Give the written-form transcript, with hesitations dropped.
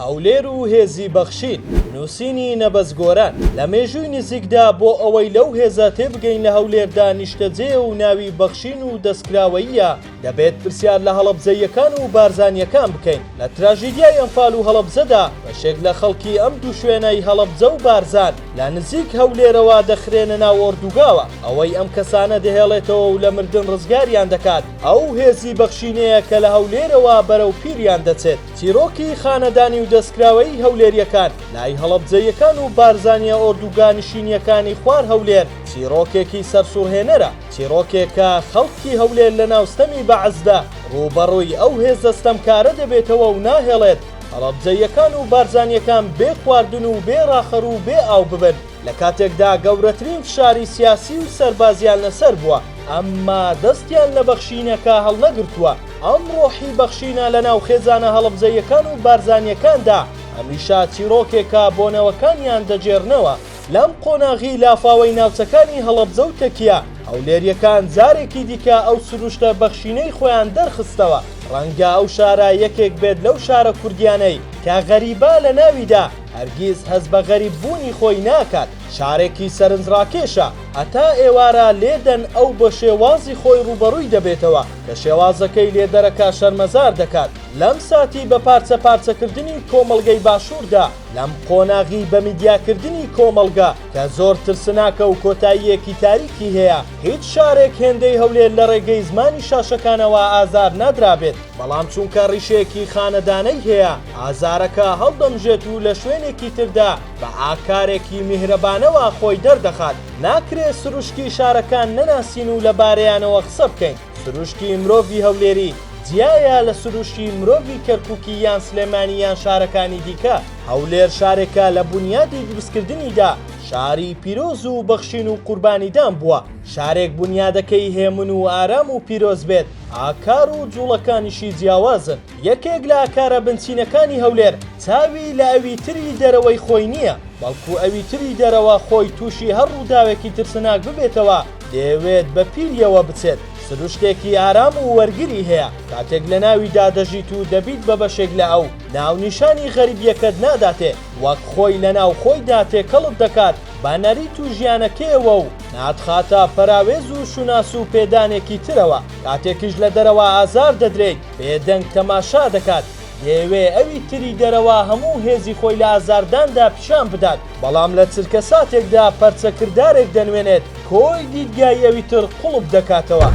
هەولێر و هێزی بەخشین نووسینی نەبەزگۆران لە مێژووی نزیکدا بۆ ئەوەی لەو هێزە تێبگەین لە هەولێردا نیشتەجێ و ناوی بەخشین و دەستکراوەیە دەبێت پرسیار لە هەڵەبجەیەکان و بارزانیەکان بکەین لە تراژیدیای ئەنفال و هەڵەبجەدا بەشێک لە خەڵکی ئەم دوو شوێنەی هەڵەبجە و بارزان لە نزیک هەولێرەوە دەخرێنە ناو ئۆردوگاوە ئەوەی ئەم کەسانە دەهێڵێتەوە و لە مردن ڕزگاریان دەکات ئەو هێزی بەخشینەیە کە لە هەولێرەوە بەرەو پیریان دەچێت چیرۆکی خانەدانی و دەستکراوەی هەولێریەکان لای هەڵەبجەیەکان و بارزانیە ئۆردوگانشینیەکانی خوار هەولێر چیرۆکێکی سەرسوڕهێنەرە چیرۆکێکە خەڵکی هەولێر لە ناوستەمی بەعەزدا ڕووبەڕووی ئەو هێزە ستەمکارە دەبێتەوە و ناهێڵێت هەڵەبجەیەکان و بارزانیەکان بێ خواردن و بێ ڕاخەر و بێ ئاو ببن لە کاتێکدا گەورەترین فشاری سیاسی و سەربازیان لەسەر بووە ئەمما دەستیان لە بەخشینەکە هەڵنەگرتووە ئەم ڕۆحی بەخشینە لە ناو خێزانە هەڵەبجەیەکان و بارزانیەکاندا هەمیشە چیرۆکێکە بۆنەوەکانیان دەجێڕنەوە لەم قۆناغی لافاوەی ناوچەکانی هەڵەبجە و تەکیە هەولێریەکان جارێکی دیکە ئەو سروشتە بەخشینەی خۆیان دەرخستەوە ڕەنگە ئەو شارە یەکێک بێت لەو شارە کوردیانەی کە غەریبە لە ناویدا هەرگیز هەز بە غەریب بوونی خۆی ناکات شارێکی سەرنجڕاکێشە هەتا ئێوارە لێدەن ئەو بە شێوازی خۆی ڕوبەڕووی دەبێتەوە کە شێوازەکەی لێدەرەکە شەرمەزار دەکات لەم ساتی بە پارچە پارچەکردنی کۆمەڵگەی باشووردا لەم قۆناغی بە میدیاکردنی کۆمەڵگە کە زۆر ترسناکە و کۆتاییەکی تاریکی هەیە هیچ شارێک هێندەی هەولێر لە ڕێگەی زمانی شاشەکانەوە ئازار نادرابێت بەڵام چونکە ڕیشەیەکی خانەدانەی هەیە ئازارەکە هەڵدەمژێت و لە شوێنێکی تردا بە ئاکارێکی میهرەبانەوە خۆی دەردەخات ناکرێت سروشتی شارەکان نەناسین و لە بارەیانەوە قسە بکەین سروشتی مرۆڤی هەولێری جیایە لە سروشتی مرۆڤی کەرکووکی یان سلێمانی یان شارەکانی دیکە هەولێر شارێکە لە بنیادی دروستکردنیدا شاری پیرۆز و بەخشین و قوربانیدان بووە شارێک بنیادەکەی هێمن و ئارام و پیرۆز بێت ئاکار و جوڵەکانیشی جیاوازن یەکێک لە ئاکارە بنچینەکانی هەولێر چاوی لە ئەوی تری دەرەوەی خۆی نییە بەڵکو ئەوی تری دەرەوە خۆی تووشی هەر ڕووداوێکی ترسناک ببێتەوە دەیەوێت بە پیریەوە بچێت سروشتێکی ئارام و وەرگری هەیە کاتێک لە ناویدا دەژیت و دەبیت بە بەشێک لە ئەو ناونیشانی غەریبیەکەت ناداتێ وەک خۆی لە ناو خۆیدا تێکەڵت دەکات بانەریت و ژیانەکەیەوە و ناتخاتە پەراوێز و شوناس و پێدانێکی ترەوە کاتێکیش لە دەرەوە ئازار دەدرێت بێدەنگ تەماشا دەکات دەیەوێ ئەوی تری دەرەوە هەموو هێزی خۆی لە ئازارداندا پیشان بدات بەڵام لە چرکە ساتێکدا پەرچەکردارێک دەنوێنێت کۆی دیدگای ئەوی تر قوڵب دەکاتەوە